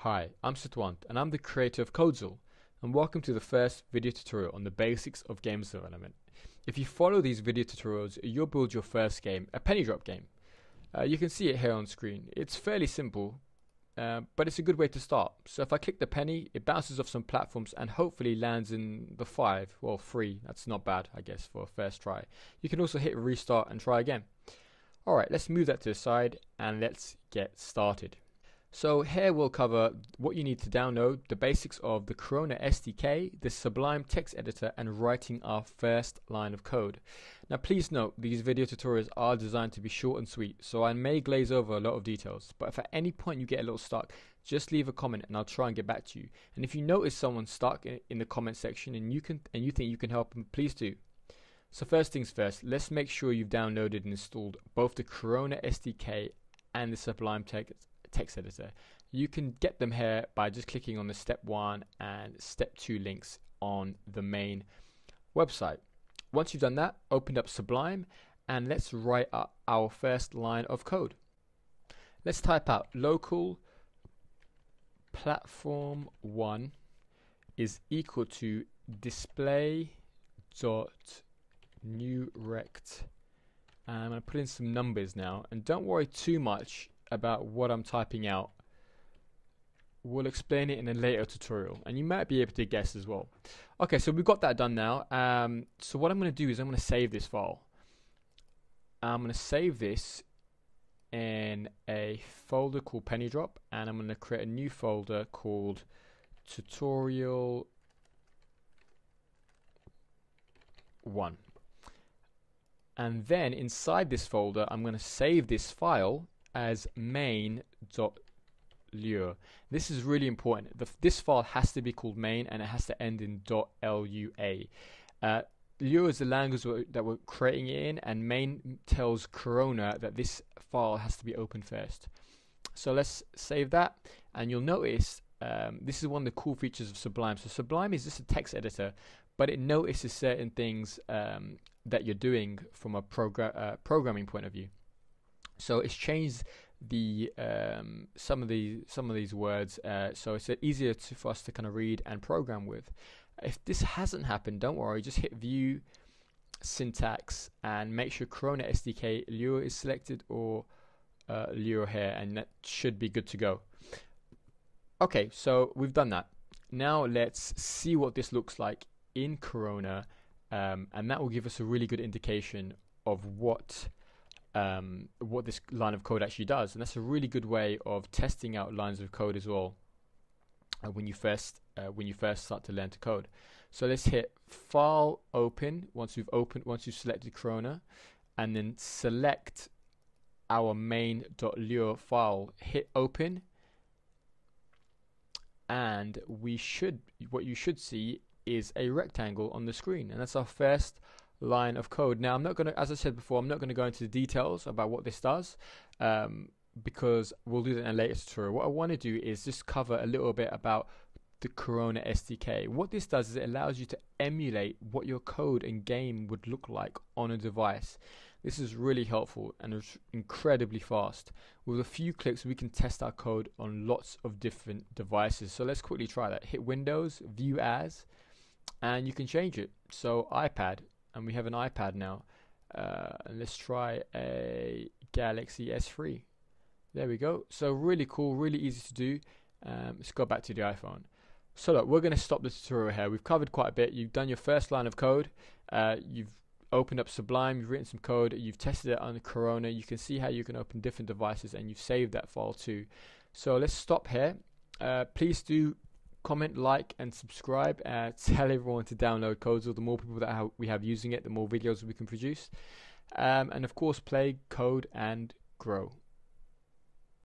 Hi, I'm Sitwant and I'm the creator of Codezle, and welcome to the first video tutorial on the basics of games development. If you follow these video tutorials, you'll build your first game, a penny drop game. You can see it here on screen. It's fairly simple, but it's a good way to start. So if I click the penny, it bounces off some platforms and hopefully lands in the 5, well 3, that's not bad I guess for a first try. You can also hit restart and try again. Alright, let's move that to the side and let's get started. So here we'll cover what you need to download, the basics of the Corona SDK, the Sublime text editor, and writing our first line of code. Now please note, these video tutorials are designed to be short and sweet, so I may glaze over a lot of details, but if at any point you get a little stuck, just leave a comment and I'll try and get back to you. And if you notice someone stuck in the comment section and you think you can help them, please do. So first things first, let's make sure you've downloaded and installed both the Corona SDK and the Sublime text editor. You can get them here by just clicking on the step 1 and step 2 links on the main website. Once you've done that, open up Sublime and let's write up our first line of code. Let's type out local platform1 is equal to display dot new rect. I'm going to put in some numbers now, and don't worry too much about what I'm typing out. We'll explain it in a later tutorial and you might be able to guess as well. Okay, so we've got that done now. So what I'm going to do is I'm going to save this file. I'm going to save this in a folder called penny drop, and I'm going to create a new folder called tutorial 1. And then inside this folder I'm going to save this file as main.lua. This is really important. This file has to be called main and it has to end in .lua. Lua is the language that we're creating it in, and main tells Corona that this file has to be open first. So let's save that, and you'll notice this is one of the cool features of Sublime. So Sublime is just a text editor, but it notices certain things that you're doing from a programming point of view. So it's changed the some of these words, so it's easier for us to kind of read and program with. If this hasn't happened, don't worry, just hit view syntax and make sure Corona SDK Lua is selected, or Lua here, and that should be good to go. Okay, so we've done that. Now let's see what this looks like in Corona, and that will give us a really good indication of what this line of code actually does. And that's a really good way of testing out lines of code as well when you first start to learn to code. So let's hit file open once you've selected Corona, and then select our main.lua file, hit open, and what you should see is a rectangle on the screen, and that's our first line of code. Now I'm not going to, as I said before, I'm not going to go into the details about what this does, because we'll do that in a later tutorial. What I want to do is just cover a little bit about the Corona SDK. What this does is it allows you to emulate what your code and game would look like on a device. This is really helpful and it's incredibly fast. With a few clicks we can test our code on lots of different devices. So let's quickly try that. Hit Windows, View As, and you can change it. So iPad, and we have an iPad now. And let's try a Galaxy S3. There we go. So really cool, really easy to do. Let's go back to the iPhone. So look, we're going to stop the tutorial here. We've covered quite a bit. You've done your first line of code. You've opened up Sublime, you've written some code, you've tested it on Corona. You can see how you can open different devices, and you've saved that file too. So let's stop here. Please do comment, like, and subscribe. Tell everyone to download Codezle. The more people that we have using it, the more videos we can produce. And of course, play, code, and grow.